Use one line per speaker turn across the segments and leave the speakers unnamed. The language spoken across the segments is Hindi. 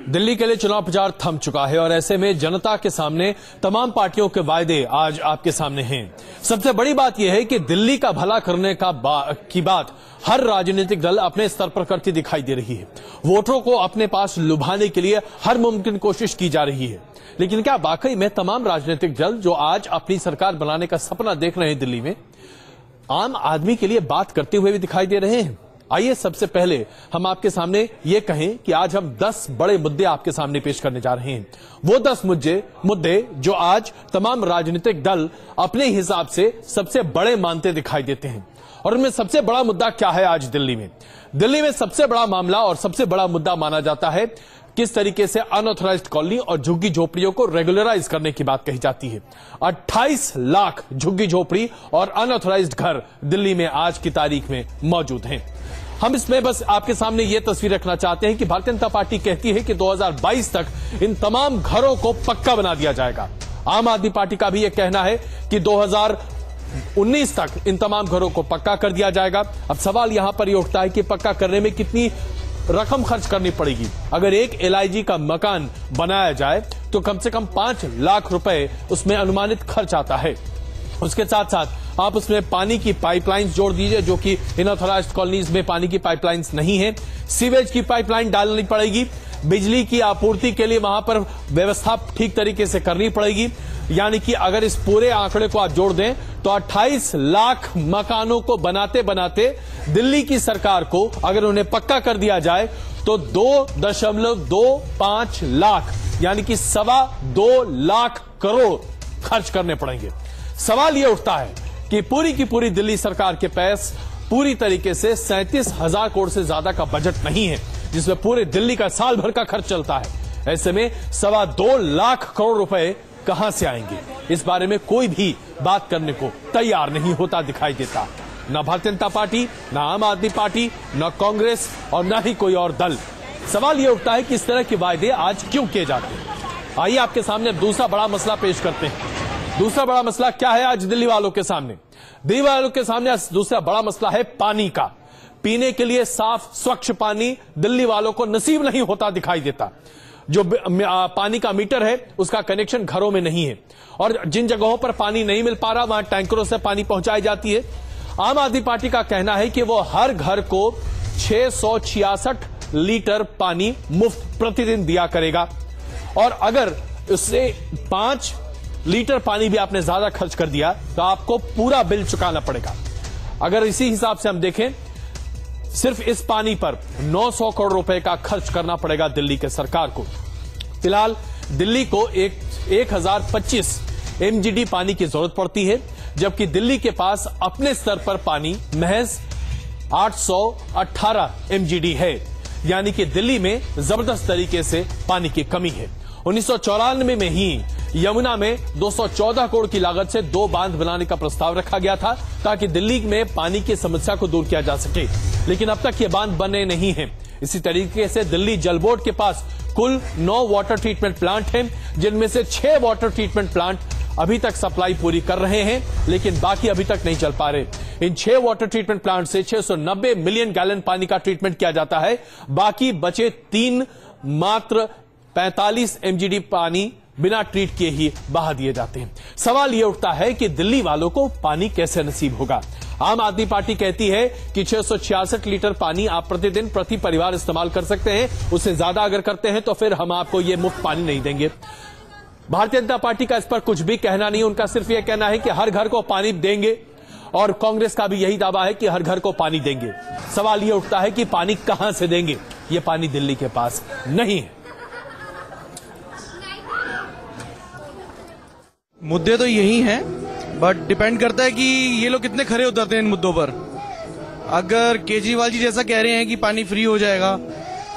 दिल्ली के लिए चुनाव प्रचार थम चुका है और ऐसे में जनता के सामने तमाम पार्टियों के वायदे आज आपके सामने हैं। सबसे बड़ी बात यह है कि दिल्ली का भला करने की बात हर राजनीतिक दल अपने स्तर पर करती दिखाई दे रही है। वोटरों को अपने पास लुभाने के लिए हर मुमकिन कोशिश की जा रही है। लेकिन क्या वाकई में तमाम राजनीतिक दल जो आज अपनी सरकार बनाने का सपना देख रहे हैं दिल्ली में, आम आदमी के लिए बात करते हुए भी दिखाई दे रहे हैं? आइए सबसे पहले हम आपके सामने ये कहें कि आज हम 10 बड़े मुद्दे आपके सामने पेश करने जा रहे हैं। वो 10 मुद्दे जो आज तमाम राजनीतिक दल अपने हिसाब से सबसे बड़े मानते दिखाई देते हैं। और उनमें सबसे बड़ा मुद्दा क्या है आज दिल्ली में? दिल्ली में सबसे बड़ा मामला और सबसे बड़ा मुद्दा माना जाता है किस तरीके से अनऑथराइज्ड कॉलोनी और झुग्गी झोपड़ियों को रेगुलराइज करने की बात कही जाती है। 28 लाख झुग्गी झोपड़ी और अनऑथराइज्ड घर दिल्ली में आज की तारीख में मौजूद हैं। हम इसमें बस आपके सामने यह तस्वीर रखना चाहते हैं कि भारतीय जनता पार्टी कहती है कि 2022 तक इन तमाम घरों को पक्का बना दिया जाएगा। आम आदमी पार्टी का भी यह कहना है कि 2019 तक इन तमाम घरों को पक्का कर दिया जाएगा। अब सवाल यहां पर यह उठता है कि पक्का करने में कितनी रकम खर्च करनी पड़ेगी। अगर एक LIG का मकान बनाया जाए तो कम से कम 5 लाख रुपए उसमें अनुमानित खर्च आता है। उसके साथ साथ आप उसमें पानी की पाइपलाइंस जोड़ दीजिए, जो कि अनऑथराइज्ड कॉलोनीज में पानी की पाइपलाइंस नहीं है। सीवेज की पाइपलाइन डालनी पड़ेगी। बिजली की आपूर्ति के लिए वहां पर व्यवस्था ठीक तरीके से करनी पड़ेगी। यानी कि अगर इस पूरे आंकड़े को आप जोड़ दें तो 28 लाख मकानों को बनाते बनाते दिल्ली की सरकार को अगर उन्हें पक्का कर दिया जाए तो 2.25 लाख यानी कि 2.25 लाख करोड़ खर्च करने पड़ेंगे। सवाल यह उठता है कि पूरी की पूरी दिल्ली सरकार के पास पूरी तरीके से 37,000 करोड़ से ज्यादा का बजट नहीं है, जिसमें पूरे दिल्ली का साल भर का खर्च चलता है। ऐसे में 2.25 लाख करोड़ रुपए कहां से आएंगे, इस बारे में कोई भी बात करने को तैयार नहीं होता दिखाई देता। न भारतीय जनता पार्टी, न आम आदमी पार्टी, न कांग्रेस और न ही कोई और दल। सवाल यह उठता है कि इस तरह के वायदे आज क्यों किए जाते हैं। आइए आपके सामने दूसरा बड़ा मसला पेश करते हैं। दूसरा बड़ा मसला क्या है आज दिल्ली वालों के सामने? दिल्ली वालों के सामने दूसरा बड़ा मसला है पानी का। पीने के लिए साफ स्वच्छ पानी दिल्ली वालों को नसीब नहीं होता दिखाई देता। जो पानी का मीटर है उसका कनेक्शन घरों में नहीं है और जिन जगहों पर पानी नहीं मिल पा रहा वहां टैंकरों से पानी पहुंचाई जाती है। आम आदमी पार्टी का कहना है कि वो हर घर को 666 लीटर पानी मुफ्त प्रतिदिन दिया करेगा और अगर उससे 5 लीटर पानी भी आपने ज्यादा खर्च कर दिया तो आपको पूरा बिल चुकाना पड़ेगा। अगर इसी हिसाब से हम देखें, सिर्फ इस पानी पर 900 करोड़ रुपए का खर्च करना पड़ेगा दिल्ली के सरकार को। फिलहाल दिल्ली को 1025 MGD पानी की जरूरत पड़ती है, जबकि दिल्ली के पास अपने स्तर पर पानी महज 818 MGD है। यानी कि दिल्ली में जबरदस्त तरीके से पानी की कमी है। 1994 में ही यमुना में 214 करोड़ की लागत से 2 बांध बनाने का प्रस्ताव रखा गया था ताकि दिल्ली में पानी की समस्या को दूर किया जा सके, लेकिन अब तक ये बांध बने नहीं हैं। इसी तरीके से दिल्ली जल बोर्ड के पास कुल 9 वाटर ट्रीटमेंट प्लांट हैं, जिनमें से 6 वाटर ट्रीटमेंट प्लांट अभी तक सप्लाई पूरी कर रहे हैं, लेकिन बाकी अभी तक नहीं चल पा रहे। इन 6 वाटर ट्रीटमेंट प्लांट से 690 मिलियन गैलन पानी का ट्रीटमेंट किया जाता है। बाकी बचे 3 मात्र 45 MGD पानी बिना ट्रीट किए ही बहा दिए जाते हैं। सवाल यह उठता है कि दिल्ली वालों को पानी कैसे नसीब होगा। आम आदमी पार्टी कहती है कि 666 लीटर पानी आप प्रतिदिन प्रति परिवार इस्तेमाल कर सकते हैं। उससे ज्यादा अगर करते हैं तो फिर हम आपको यह मुफ्त पानी नहीं देंगे। भारतीय जनता पार्टी का इस पर कुछ भी कहना नहीं। उनका सिर्फ यह कहना है कि हर घर को पानी देंगे और कांग्रेस का भी यही दावा है कि हर घर को पानी देंगे। सवाल यह उठता है कि पानी कहां से देंगे? यह पानी दिल्ली के पास नहीं है।
मुद्दे तो यही हैं, बट डिपेंड करता है कि ये लोग कितने खरे उतरते हैं इन मुद्दों पर। अगर केजरीवाल जी जैसा कह रहे हैं कि पानी फ्री हो जाएगा,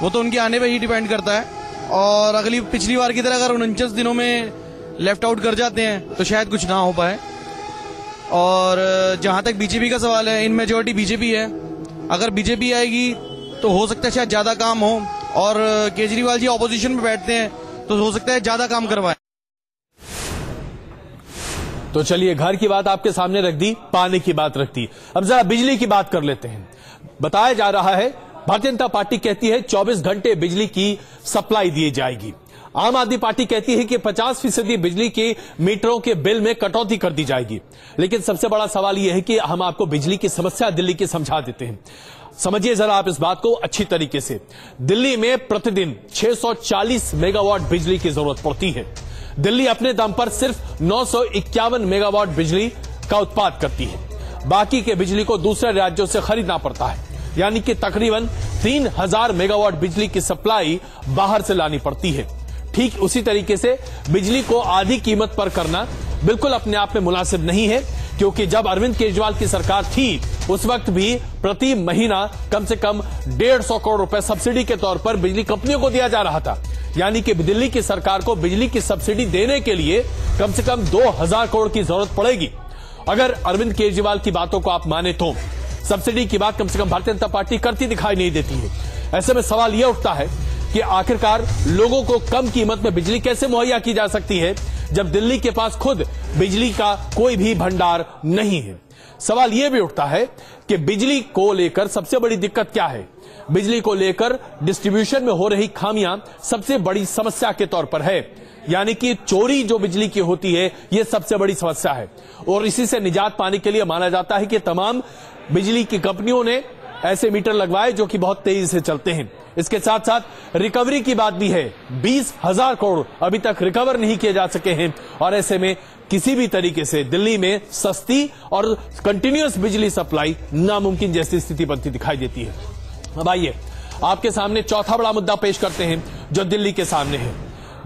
वो तो उनके आने पे ही डिपेंड करता है। और पिछली बार की तरह अगर 49 दिनों में लेफ्ट आउट कर जाते हैं तो शायद कुछ ना हो पाए। और जहां तक बीजेपी का सवाल है, इन मेजोरिटी बीजेपी है। अगर बीजेपी आएगी तो हो सकता है शायद ज्यादा काम हो, और केजरीवाल जी ऑपोजिशन में बैठते हैं तो हो सकता है ज्यादा काम करवाएं।
तो चलिए, घर की बात आपके सामने रख दी, पानी की बात रख दी। अब जरा बिजली की बात कर लेते हैं। बताया जा रहा है भारतीय जनता पार्टी कहती है 24 घंटे बिजली की सप्लाई दी जाएगी। आम आदमी पार्टी कहती है कि 50% बिजली के मीटरों के बिल में कटौती कर दी जाएगी। लेकिन सबसे बड़ा सवाल यह है कि हम आपको बिजली की समस्या दिल्ली की समझा देते हैं। समझिए जरा आप इस बात को अच्छी तरीके से। दिल्ली में प्रतिदिन 640 मेगावाट बिजली की जरूरत पड़ती है। दिल्ली अपने दम पर सिर्फ 951 मेगावाट बिजली का उत्पादन करती है। बाकी के बिजली को दूसरे राज्यों से खरीदना पड़ता है, यानी कि तकरीबन 3000 मेगावाट बिजली की सप्लाई बाहर से लानी पड़ती है। ठीक उसी तरीके से बिजली को आधी कीमत पर करना बिल्कुल अपने आप में मुनासिब नहीं है, क्योंकि जब अरविंद केजरीवाल की सरकार थी उस वक्त भी प्रति महीना कम से कम 150 करोड़ रुपए सब्सिडी के तौर पर बिजली कंपनियों को दिया जा रहा था। यानी कि दिल्ली की सरकार को बिजली की सब्सिडी देने के लिए कम से कम 2000 करोड़ की जरूरत पड़ेगी। अगर अरविंद केजरीवाल की बातों को आप माने तो सब्सिडी की बात कम से कम भारतीय जनता पार्टी करती दिखाई नहीं देती है। ऐसे में सवाल यह उठता है कि आखिरकार लोगों को कम कीमत में बिजली कैसे मुहैया की जा सकती है जब दिल्ली के पास खुद बिजली का कोई भी भंडार नहीं है। सवाल यह भी उठता है कि बिजली को लेकर सबसे बड़ी दिक्कत क्या है। बिजली को लेकर डिस्ट्रीब्यूशन में हो रही खामियां सबसे बड़ी समस्या के तौर पर है, यानी कि चोरी जो बिजली की होती है यह सबसे बड़ी समस्या है। और इसी से निजात पाने के लिए माना जाता है कि तमाम बिजली की कंपनियों ने ऐसे मीटर लगवाए जो कि बहुत तेजी से चलते हैं। इसके साथ साथ रिकवरी की बात भी है। 20,000 करोड़ अभी तक रिकवर नहीं किए जा सके हैं और ऐसे में किसी भी तरीके से दिल्ली में सस्ती और कंटिन्यूअस बिजली सप्लाई नामुमकिन जैसी स्थिति बनती दिखाई देती है। अब आइए आपके सामने चौथा बड़ा मुद्दा पेश करते हैं जो दिल्ली के सामने है।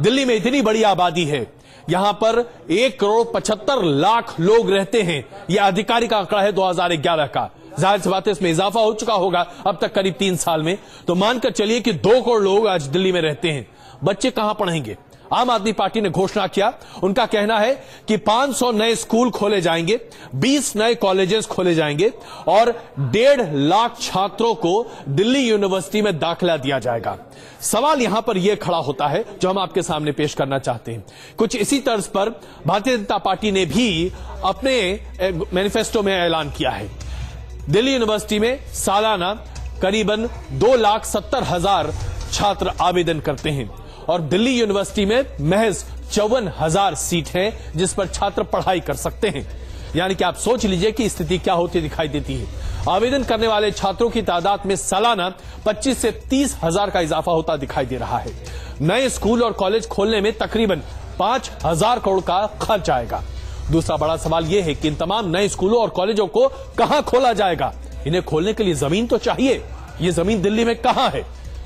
दिल्ली में इतनी बड़ी आबादी है, यहां पर 1,75,00,000 लोग रहते हैं। यह आधिकारिक आंकड़ा है 2011 का। जाहिर सी बात है इसमें इजाफा हो चुका होगा अब तक करीब 3 साल में। तो मानकर चलिए कि 2 करोड़ लोग आज दिल्ली में रहते हैं। बच्चे कहां पढ़ेंगे? आम आदमी पार्टी ने घोषणा किया, उनका कहना है कि 500 नए स्कूल खोले जाएंगे, 20 नए कॉलेजेस खोले जाएंगे और 1.5 लाख छात्रों को दिल्ली यूनिवर्सिटी में दाखिला दिया जाएगा। सवाल यहां पर यह खड़ा होता है जो हम आपके सामने पेश करना चाहते हैं। कुछ इसी तर्ज पर भारतीय जनता पार्टी ने भी अपने मैनिफेस्टो में ऐलान किया है। दिल्ली यूनिवर्सिटी में सालाना करीबन 2,70,000 छात्र आवेदन करते हैं और दिल्ली यूनिवर्सिटी में महज 54,000 सीट हैं जिस पर छात्र पढ़ाई कर सकते हैं। यानी कि आप सोच लीजिए कि स्थिति क्या होती दिखाई देती है। आवेदन करने वाले छात्रों की तादाद में सालाना 25 से 30,000 का इजाफा होता दिखाई दे रहा है। नए स्कूल और कॉलेज खोलने में तकरीबन 5,000 करोड़ का खर्च आएगा। दूसरा बड़ा सवाल यह है कि इन तमाम नए स्कूलों और कॉलेजों को कहां खोला जाएगा? इन्हें खोलने के लिए जमीन तो चाहिए। ये जमीन दिल्ली में कहां है?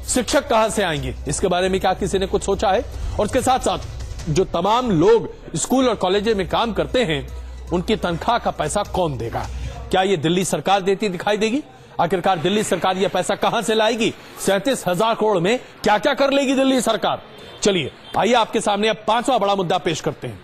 शिक्षक कहां से आएंगे? इसके बारे में क्या किसी ने कुछ सोचा है? और इसके साथ साथ जो तमाम लोग स्कूल और कॉलेज में काम करते हैं उनकी तनख्वाह का पैसा कौन देगा? क्या यह दिल्ली सरकार देती दिखाई देगी? आखिरकार दिल्ली सरकार यह पैसा कहां से लाएगी? 37,000 करोड़ में क्या क्या कर लेगी दिल्ली सरकार? चलिए आइए आपके सामने अब 5वां बड़ा मुद्दा पेश करते हैं।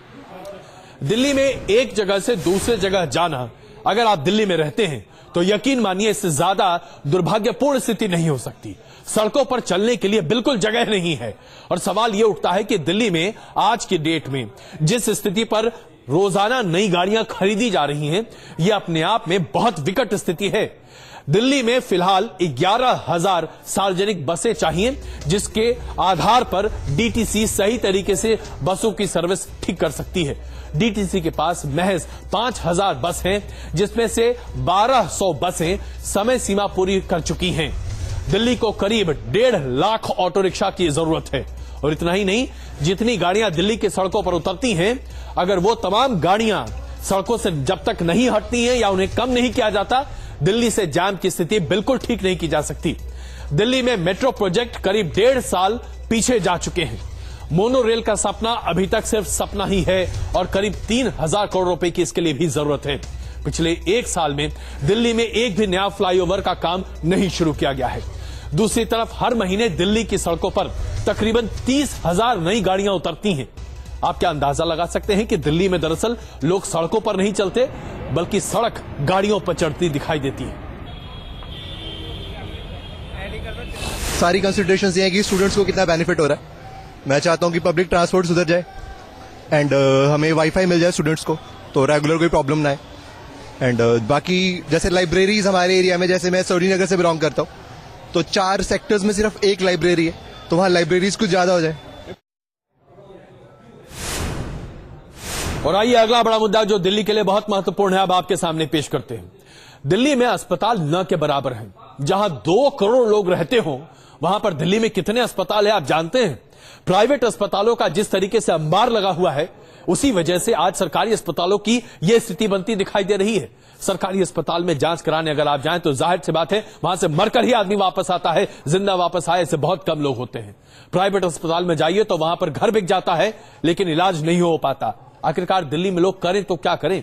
दिल्ली में एक जगह से दूसरे जगह जाना, अगर आप दिल्ली में रहते हैं तो यकीन मानिए इससे ज्यादा दुर्भाग्यपूर्ण स्थिति नहीं हो सकती। सड़कों पर चलने के लिए बिल्कुल जगह नहीं है और सवाल यह उठता है कि दिल्ली में आज की डेट में जिस स्थिति पर रोजाना नई गाड़ियां खरीदी जा रही हैं, यह अपने आप में बहुत विकट स्थिति है। दिल्ली में फिलहाल 11,000 सार्वजनिक बसें चाहिए जिसके आधार पर डीटीसी सही तरीके से बसों की सर्विस ठीक कर सकती है। डीटीसी के पास महज 5,000 बस हैं जिसमें से 1,200 बसें समय सीमा पूरी कर चुकी हैं। दिल्ली को करीब 1.5 लाख ऑटो रिक्शा की जरूरत है और इतना ही नहीं, जितनी गाड़ियां दिल्ली की सड़कों पर उतरती हैं, अगर वो तमाम गाड़ियां सड़कों से जब तक नहीं हटती हैं या उन्हें कम नहीं किया जाता, दिल्ली से जाम की स्थिति बिल्कुल ठीक नहीं की जा सकती। दिल्ली में मेट्रो प्रोजेक्ट करीब 1.5 साल पीछे जा चुके हैं। मोनो रेल का सपना अभी तक सिर्फ सपना ही है और करीब 3,000 करोड़ रुपए की इसके लिए भी जरूरत है। पिछले 1 साल में दिल्ली में एक भी नया फ्लाईओवर का काम नहीं शुरू किया गया है। दूसरी तरफ हर महीने दिल्ली की सड़कों पर तकरीबन 30,000 नई गाड़ियां उतरती हैं। आप क्या अंदाजा लगा सकते हैं कि दिल्ली में दरअसल लोग सड़कों पर नहीं चलते बल्कि सड़क गाड़ियों पर चढ़ती दिखाई देती है।
सारी कंसिडरेशंस ये है कि स्टूडेंट्स को कितना बेनिफिट हो रहा है। मैं चाहता हूं कि पब्लिक ट्रांसपोर्ट सुधर जाए एंड हमें वाईफाई मिल जाए स्टूडेंट्स को, तो रेगुलर कोई प्रॉब्लम ना आए। एंड बाकी जैसे लाइब्रेरीज हमारे एरिया में, जैसे मैं सरोजिनी नगर से बिलोंग करता हूँ, तो 4 सेक्टर्स में सिर्फ एक लाइब्रेरी है, तो वहां लाइब्रेरीज कुछ ज्यादा हो जाए।
और आइए अगला बड़ा मुद्दा जो दिल्ली के लिए बहुत महत्वपूर्ण है अब आपके सामने पेश करते हैं। दिल्ली में अस्पताल न के बराबर हैं। जहां 2 करोड़ लोग रहते हों वहां पर दिल्ली में कितने अस्पताल है आप जानते हैं? प्राइवेट अस्पतालों का जिस तरीके से अंबार लगा हुआ है उसी वजह से आज सरकारी अस्पतालों की यह स्थिति बनती दिखाई दे रही है। सरकारी अस्पताल में जांच कराने अगर आप जाएं तो जाहिर सी बात है वहां से मरकर ही आदमी वापस आता है, जिंदा वापस आए ऐसे बहुत कम लोग होते हैं। प्राइवेट अस्पताल में जाइए तो वहां पर घर बिक जाता है लेकिन इलाज नहीं हो पाता। आखिरकार दिल्ली में लोग करें तो क्या करें?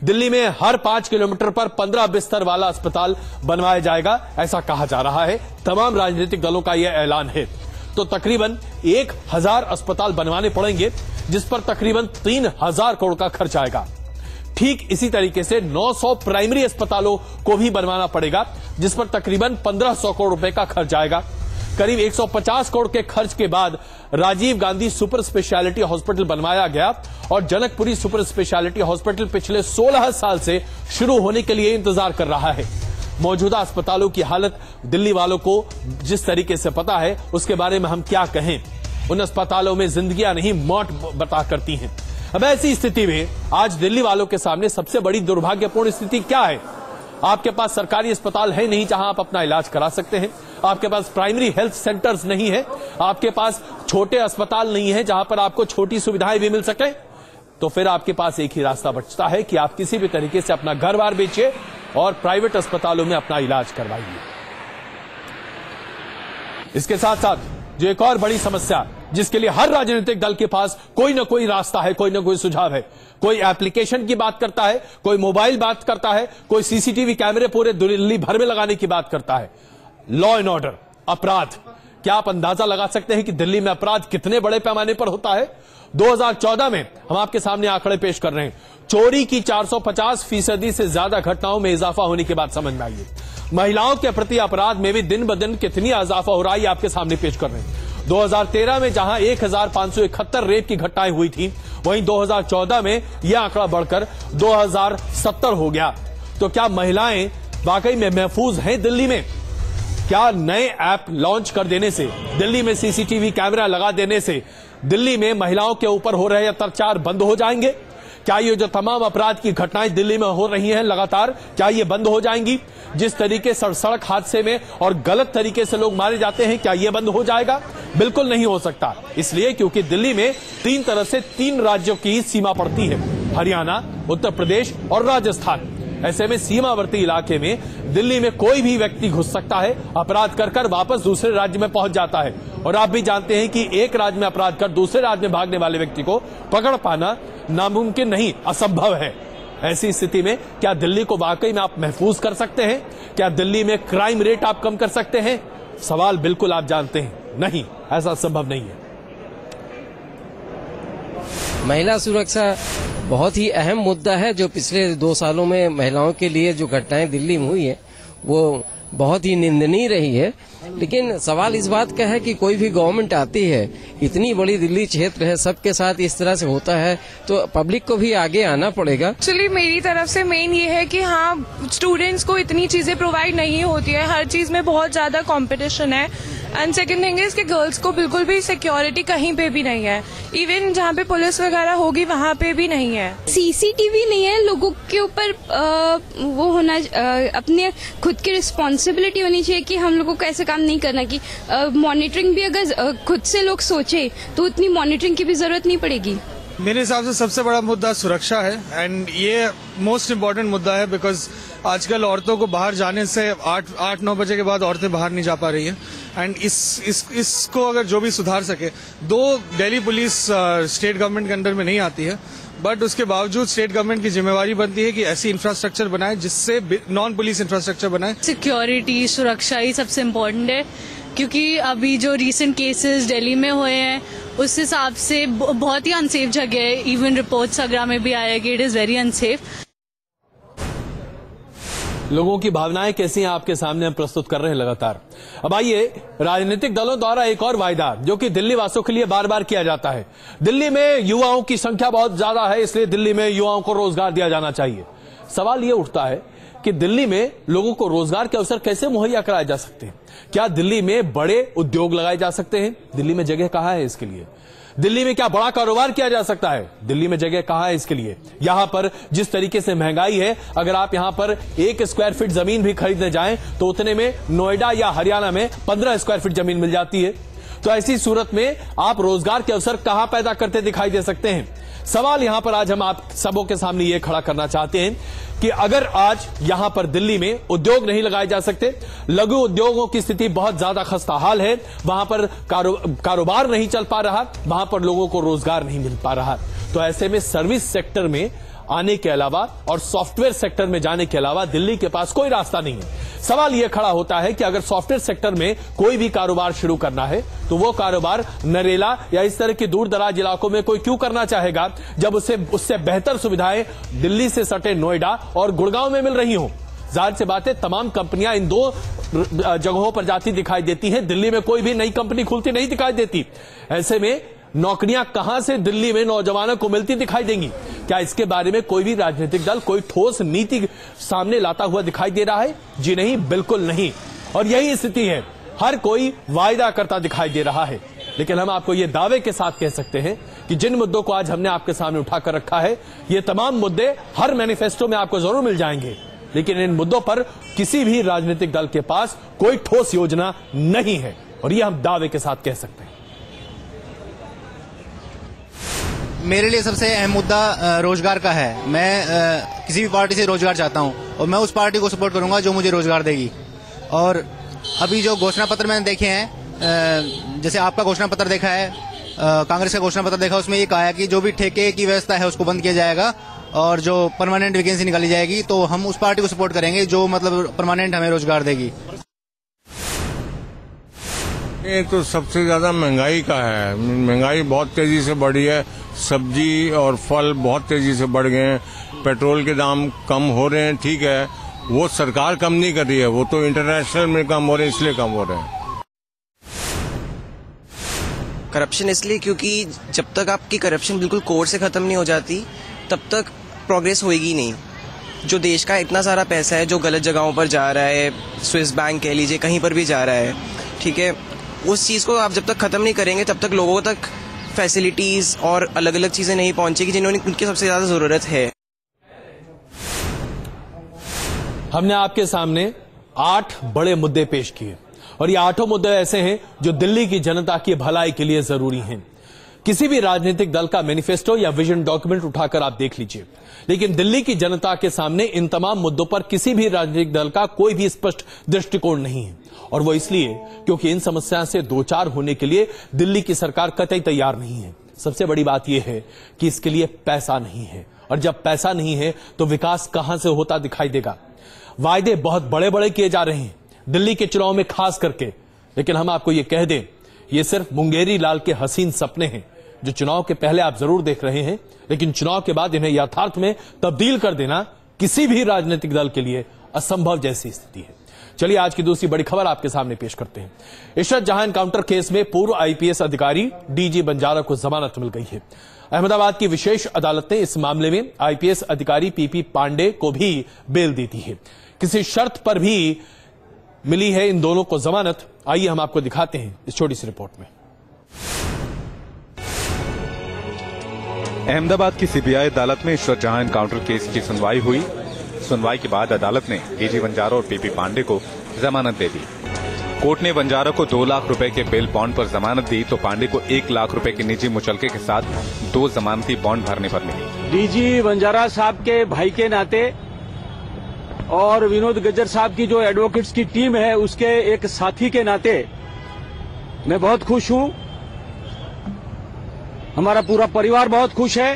दिल्ली में हर 5 किलोमीटर पर 15 बिस्तर वाला अस्पताल बनवाया जाएगा ऐसा कहा जा रहा है। तमाम राजनीतिक दलों का यह ऐलान है। तो तकरीबन 1000 अस्पताल बनवाने पड़ेंगे जिस पर तकरीबन 3000 करोड़ का खर्च आएगा। ठीक इसी तरीके से 900 प्राइमरी अस्पतालों को भी बनवाना पड़ेगा जिस पर तकरीबन 1500 करोड़ रुपए का खर्च आएगा। करीब 150 करोड़ के खर्च के बाद Rajiv Gandhi super speciality hospital बनवाया गया और जनकपुरी सुपर स्पेशलिटी हॉस्पिटल पिछले 16 साल से शुरू होने के लिए इंतजार कर रहा है। मौजूदा अस्पतालों की हालत दिल्ली वालों को जिस तरीके से पता है उसके बारे में हम क्या कहें। उन अस्पतालों में जिंदगियां नहीं मौत बता करती हैं। अब ऐसी स्थिति में आज दिल्ली वालों के सामने सबसे बड़ी दुर्भाग्यपूर्ण स्थिति क्या है? आपके पास सरकारी अस्पताल है नहीं जहां आप अपना इलाज करा सकते हैं। आपके पास प्राइमरी हेल्थ सेंटर्स नहीं है। आपके पास छोटे अस्पताल नहीं है जहां पर आपको छोटी सुविधाएं भी मिल सके। तो फिर आपके पास एक ही रास्ता बचता है कि आप किसी भी तरीके से अपना घर बार बेचिए और प्राइवेट अस्पतालों में अपना इलाज करवाइए। इसके साथ साथ जो एक और बड़ी समस्या जिसके लिए हर राजनीतिक दल के पास कोई ना कोई रास्ता है, कोई ना कोई सुझाव है। कोई एप्लीकेशन की बात करता है, कोई मोबाइल बात करता है, कोई सीसीटीवी कैमरे पूरे दिल्ली भर में लगाने की बात करता है। लॉ एंड ऑर्डर, अपराध। क्या आप अंदाजा लगा सकते हैं कि दिल्ली में अपराध कितने बड़े पैमाने पर होता है? 2014 में हम आपके सामने आंकड़े पेश कर रहे हैं। चोरी की 450% से ज्यादा घटनाओं में इजाफा होने की बात समझ में आई है। महिलाओं के प्रति अपराध में भी दिन ब दिन कितनी इजाफा हो रहा है आपके सामने पेश कर रहे हैं। 2013 में जहां 1571 रेप की घटनाएं हुई थी वहीं 2014 में यह आंकड़ा बढ़कर 2070 हो गया। तो क्या महिलाएं वाकई में महफूज हैं दिल्ली में? क्या नए ऐप लॉन्च कर देने से, दिल्ली में सीसीटीवी कैमरा लगा देने से दिल्ली में महिलाओं के ऊपर हो रहे अत्याचार बंद हो जाएंगे? क्या ये जो तमाम अपराध की घटनाएं दिल्ली में हो रही हैं लगातार, क्या ये बंद हो जाएंगी? जिस तरीके से सड़क हादसे में और गलत तरीके से लोग मारे जाते हैं, क्या ये बंद हो जाएगा? बिल्कुल नहीं हो सकता। इसलिए क्योंकि दिल्ली में 3 तरह से 3 राज्यों की सीमा पड़ती है, हरियाणा, उत्तर प्रदेश और राजस्थान। ऐसे में सीमावर्ती इलाके में दिल्ली में कोई भी व्यक्ति घुस सकता है, अपराध कर वापस दूसरे राज्य में पहुंच जाता है। और आप भी जानते हैं कि एक राज्य में अपराध कर दूसरे राज्य में भागने वाले व्यक्ति को पकड़ पाना नामुमकिन नहीं, असंभव है। ऐसी स्थिति में क्या दिल्ली को वाकई में आप महफूज कर सकते हैं? क्या दिल्ली में क्राइम रेट आप कम कर सकते हैं? सवाल बिल्कुल आप जानते हैं, नहीं, ऐसा संभव नहीं है।
महिला सुरक्षा बहुत ही अहम मुद्दा है। जो पिछले 2 सालों में महिलाओं के लिए जो घटनाएं दिल्ली में हुई है वो बहुत ही निंदनीय रही है। लेकिन सवाल इस बात का है कि कोई भी गवर्नमेंट आती है, इतनी बड़ी दिल्ली क्षेत्र है, सबके साथ इस तरह से होता है तो पब्लिक को भी आगे आना पड़ेगा।
एक्चुअली मेरी तरफ से मेन ये है कि हाँ, स्टूडेंट्स को इतनी चीजें प्रोवाइड नहीं होती है, हर चीज में बहुत ज्यादा कंपटीशन है। एंड सेकंड थिंग इज कि गर्ल्स को बिल्कुल भी सिक्योरिटी कहीं पे भी नहीं है। इवन जहाँ पे पुलिस वगैरह होगी वहाँ पे भी नहीं है।
सीसीटीवी नहीं है, लोगों के ऊपर वो होना, अपने खुद की रिस्पॉन्सिबिलिटी होनी चाहिए कि हम लोगों को ऐसे काम नहीं करना कि मॉनिटरिंग भी अगर खुद से लोग सोचे तो उतनी मॉनिटरिंग की भी जरूरत नहीं पड़ेगी।
मेरे हिसाब से सबसे बड़ा मुद्दा सुरक्षा है एंड ये मोस्ट इम्पोर्टेंट मुद्दा है बिकॉज आजकल औरतों को बाहर जाने से 8-9 बजे के बाद औरतें बाहर नहीं जा पा रही हैं एंड इसको अगर जो भी सुधार सके। 2 दिल्ली पुलिस स्टेट गवर्नमेंट के अंडर में नहीं आती है, बट उसके बावजूद स्टेट गवर्नमेंट की जिम्मेवारी बनती है कि ऐसी इंफ्रास्ट्रक्चर बनाए जिससे नॉन पुलिस इंफ्रास्ट्रक्चर बनाए।
सिक्योरिटी, सुरक्षा ही सबसे इम्पोर्टेंट है क्योंकि अभी जो रीसेंट केसेस दिल्ली में हुए हैं उस हिसाब से बहुत ही अनसेफ जगह है। इवन रिपोर्ट्स वगैरह में भी आया कि इट इज वेरी अनसेफ।
लोगों की भावनाएं कैसी हैं आपके सामने हम प्रस्तुत कर रहे हैं लगातार। अब आइए, राजनीतिक दलों द्वारा एक और वायदा जो कि दिल्ली वासियों के लिए बार बार किया जाता है। दिल्ली में युवाओं की संख्या बहुत ज्यादा है, इसलिए दिल्ली में युवाओं को रोजगार दिया जाना चाहिए। सवाल ये उठता है कि दिल्ली में लोगों को रोजगार के अवसर कैसे मुहैया कराए जा सकते हैं। क्या दिल्ली में बड़े उद्योग लगाए जा सकते हैं? दिल्ली में जगह कहां है इसके लिए? दिल्ली में क्या बड़ा कारोबार किया जा सकता है? दिल्ली में जगह कहां है इसके लिए? यहां पर जिस तरीके से महंगाई है, अगर आप यहां पर 1 स्क्वायर फीट जमीन भी खरीदने जाएं तो उतने में नोएडा या हरियाणा में 15 स्क्वायर फीट जमीन मिल जाती है। तो ऐसी सूरत में आप रोजगार के अवसर कहां पैदा करते दिखाई दे सकते हैं? सवाल यहां पर आज हम आप सबों के सामने यह खड़ा करना चाहते हैं कि अगर आज यहां पर दिल्ली में उद्योग नहीं लगाए जा सकते, लघु उद्योगों की स्थिति बहुत ज्यादा खस्ताहाल है, वहां पर कारोबार नहीं चल पा रहा, वहां पर लोगों को रोजगार नहीं मिल पा रहा, तो ऐसे में सर्विस सेक्टर में आने के अलावा और सॉफ्टवेयर सेक्टर में जाने के अलावा दिल्ली के पास कोई रास्ता नहीं है। सवाल यह खड़ा होता है कि अगर सॉफ्टवेयर सेक्टर में कोई भी कारोबार शुरू करना है तो वो कारोबार नरेला या इस तरह के दूर दराज इलाकों में कोई क्यों करना चाहेगा, जब उससे बेहतर सुविधाएं दिल्ली से सटे नोएडा और गुड़गांव में मिल रही हों। जाहिर सी बात है, तमाम कंपनियां इन दो जगहों पर जाती दिखाई देती हैं। दिल्ली में कोई भी नई कंपनी खुलती नहीं दिखाई देती। ऐसे में नौकरियां कहां से दिल्ली में नौजवानों को मिलती दिखाई देंगी? क्या इसके बारे में कोई भी राजनीतिक दल कोई ठोस नीति सामने लाता हुआ दिखाई दे रहा है? जी नहीं, बिल्कुल नहीं। और यही स्थिति है, हर कोई वायदा करता दिखाई दे रहा है। लेकिन हम आपको ये दावे के साथ कह सकते हैं कि जिन मुद्दों को आज हमने आपके सामने उठाकर रखा है, ये तमाम मुद्दे हर मैनिफेस्टो में आपको जरूर मिल जाएंगे, लेकिन इन मुद्दों पर किसी भी राजनीतिक दल के पास कोई ठोस योजना नहीं है, और ये हम दावे के साथ कह सकते हैं।
मेरे लिए सबसे अहम मुद्दा रोजगार का है। मैं किसी भी पार्टी से रोजगार चाहता हूं और मैं उस पार्टी को सपोर्ट करूंगा जो मुझे रोजगार देगी। और अभी जो घोषणा पत्र मैंने देखे हैं, जैसे आपका घोषणा पत्र देखा है, कांग्रेस का घोषणा पत्र देखा, उसमें ये कहा है कि जो भी ठेके की व्यवस्था है उसको बंद किया जाएगा और जो परमानेंट वैकेंसी निकाली जाएगी, तो हम उस पार्टी को सपोर्ट करेंगे जो मतलब परमानेंट हमें रोजगार देगी।
ये तो सबसे ज्यादा महंगाई का है। महंगाई बहुत तेजी से बढ़ी है, सब्जी और फल बहुत तेजी से बढ़ गए हैं, पेट्रोल के दाम कम हो रहे हैं, ठीक है, वो सरकार कम नहीं कर रही है, वो तो इंटरनेशनल में कम हो रहे हैं, इसलिए कम हो रहे हैं।
करप्शन इसलिए क्योंकि जब तक आपकी करप्शन बिल्कुल कोर से खत्म नहीं हो जाती तब तक प्रोग्रेस होएगी नहीं। जो देश का इतना सारा पैसा है जो गलत जगहों पर जा रहा है, स्विस बैंक कह लीजिए, कहीं पर भी जा रहा है, ठीक है, उस चीज को आप जब तक खत्म नहीं करेंगे तब तक लोगों तक फैसिलिटीज और अलग अलग चीजें नहीं पहुंचेगी जिन्होंने उनकी सबसे ज्यादा जरूरत है।
हमने आपके सामने 8 बड़े मुद्दे पेश किए और ये 8 मुद्दे ऐसे हैं जो दिल्ली की जनता की भलाई के लिए जरूरी हैं। किसी भी राजनीतिक दल का मैनिफेस्टो या विजन डॉक्यूमेंट उठाकर आप देख लीजिए, लेकिन दिल्ली की जनता के सामने इन तमाम मुद्दों पर किसी भी राजनीतिक दल का कोई भी स्पष्ट दृष्टिकोण नहीं है। और वो इसलिए क्योंकि इन समस्याओं से दो चार होने के लिए दिल्ली की सरकार कतई तैयार नहीं है। सबसे बड़ी बात यह है कि इसके लिए पैसा नहीं है, और जब पैसा नहीं है तो विकास कहां से होता दिखाई देगा। वायदे बहुत बड़े बड़े किए जा रहे हैं दिल्ली के चुनाव में खास करके, लेकिन हम आपको यह कह दें, ये सिर्फ मुंगेरी लाल के हसीन सपने हैं जो चुनाव के पहले आप जरूर देख रहे हैं, लेकिन चुनाव के बाद इन्हें यथार्थ में तब्दील कर देना किसी भी राजनीतिक दल के लिए असंभव जैसी स्थिति है। चलिए आज की दूसरी बड़ी खबर आपके सामने पेश करते हैं। इशरत जहां एनकाउंटर केस में पूर्व आईपीएस अधिकारी डीजी बंजारा को जमानत मिल गई है। अहमदाबाद की विशेष अदालत ने इस मामले में आईपीएस अधिकारी पीपी पांडे को भी बेल दी थी है। किसी शर्त पर भी मिली है इन दोनों को जमानत। आइए हम आपको दिखाते हैं इस छोटी सी रिपोर्ट में।
अहमदाबाद की सीबीआई अदालत में इशरत जहां एनकाउंटर केस की सुनवाई हुई। सुनवाई के बाद अदालत ने डीजी बंजारा और पीपी पांडे को जमानत दे दी। कोर्ट ने बंजारा को 2 लाख रुपए के बेल बॉन्ड पर जमानत दी, तो पांडे को 1 लाख रुपए के निजी मुचलके के साथ 2 जमानती बॉन्ड भरने पर मिली।
डीजी बंजारा साहब के भाई के नाते और विनोद गज्जर साहब की जो एडवोकेट्स की टीम है उसके एक साथी के नाते मैं बहुत खुश हूं, हमारा पूरा परिवार बहुत खुश है।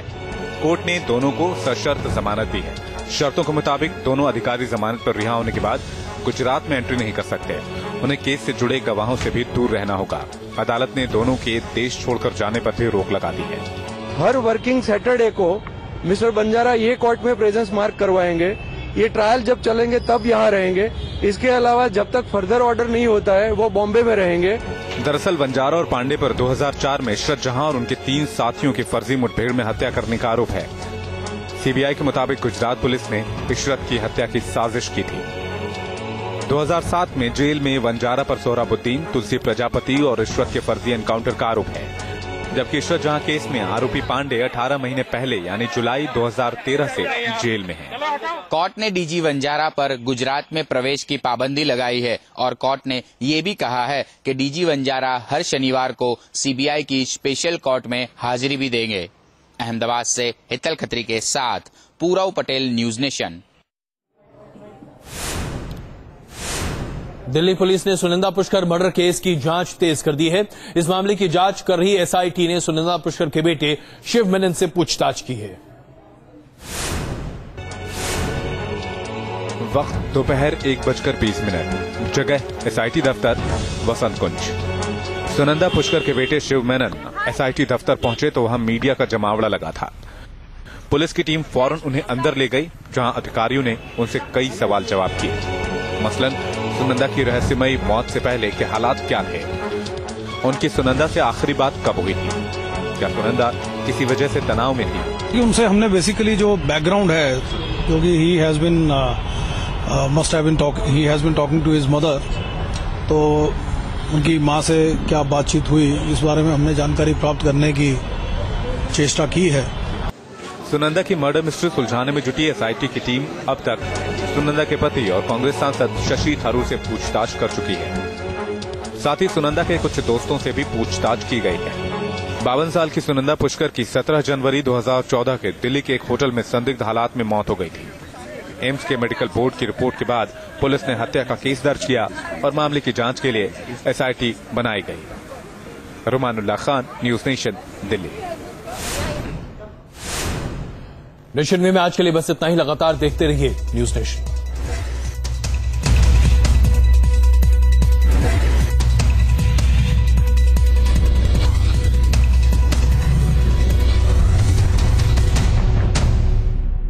कोर्ट ने दोनों को सशर्त जमानत दी है। शर्तों के मुताबिक दोनों अधिकारी जमानत पर रिहा होने के बाद गुजरात में एंट्री नहीं कर सकते। उन्हें केस से जुड़े गवाहों से भी दूर रहना होगा। अदालत ने दोनों के देश छोड़कर जाने पर भी रोक लगा दी है।
हर वर्किंग सैटरडे को मिस्टर बंजारा ये कोर्ट में प्रेजेंस मार्क करवाएंगे। ये ट्रायल जब चलेंगे तब यहाँ रहेंगे। इसके अलावा जब तक फर्दर ऑर्डर नहीं होता है वो बॉम्बे में रहेंगे।
दरअसल बंजारा और पांडे पर 2004 में इशरत जहां और उनके 3 साथियों की फर्जी मुठभेड़ में हत्या करने का आरोप है। सीबीआई के मुताबिक गुजरात पुलिस ने इशरत की हत्या की साजिश की थी। 2007 में जेल में वंजारा पर सोहराबुद्दीन, तुलसी प्रजापति और इशरत के फर्जी एनकाउंटर का आरोप है, जबकि इशरत जहां केस में आरोपी पांडे 18 महीने पहले यानी जुलाई 2013 से जेल में है।
कोर्ट ने डीजी वंजारा पर गुजरात में प्रवेश की पाबंदी लगाई है और कोर्ट ने ये भी कहा है कि डीजी वंजारा हर शनिवार को सीबीआई की स्पेशल कोर्ट में हाजिरी भी देंगे। अहमदाबाद से हितल खत्री के साथ Purav Patel, News Nation.
Delhi police ने सुनंदा पुष्कर मर्डर केस की जांच तेज कर दी है। इस मामले की जांच कर रही एसआईटी ने सुनंदा पुष्कर के बेटे शिव मेनन से पूछताछ की है।
वक्त दोपहर 1:20, जगह एसआईटी दफ्तर, वसंत कुंज। सुनंदा पुष्कर के बेटे शिव मेनन एसआईटी दफ्तर पहुंचे तो वहां मीडिया का जमावड़ा लगा था। पुलिस की टीम फौरन उन्हें अंदर ले गई, जहां अधिकारियों ने उनसे कई सवाल जवाब किए। मसलन सुनंदा की रहस्यमयी मौत से पहले के हालात क्या थे, उनकी सुनंदा से आखिरी बात कब हुई थी, क्या सुनंदा किसी वजह से तनाव में थी।
उनसे हमने बेसिकली जो बैकग्राउंड है, क्योंकि he has been talking to his mother, तो उनकी मां से क्या बातचीत हुई इस बारे में हमने जानकारी प्राप्त करने की चेष्टा की है।
सुनंदा की मर्डर मिस्ट्री सुलझाने में जुटी एसआईटी की टीम अब तक सुनंदा के पति और कांग्रेस सांसद शशि थरूर से पूछताछ कर चुकी है। साथ ही सुनंदा के कुछ दोस्तों से भी पूछताछ की गई है। 52 साल की सुनंदा पुष्कर की 17 जनवरी 2014 के दिल्ली के एक होटल में संदिग्ध हालात में मौत हो गई थी। एम्स के मेडिकल बोर्ड की रिपोर्ट के बाद पुलिस ने हत्या का केस दर्ज किया और मामले की जांच के लिए एसआईटी बनाई गई। Rumanullah Khan, News Nation, Delhi.
Nation में आज के लिए बस इतना ही। लगातार देखते रहिए न्यूज नेशन।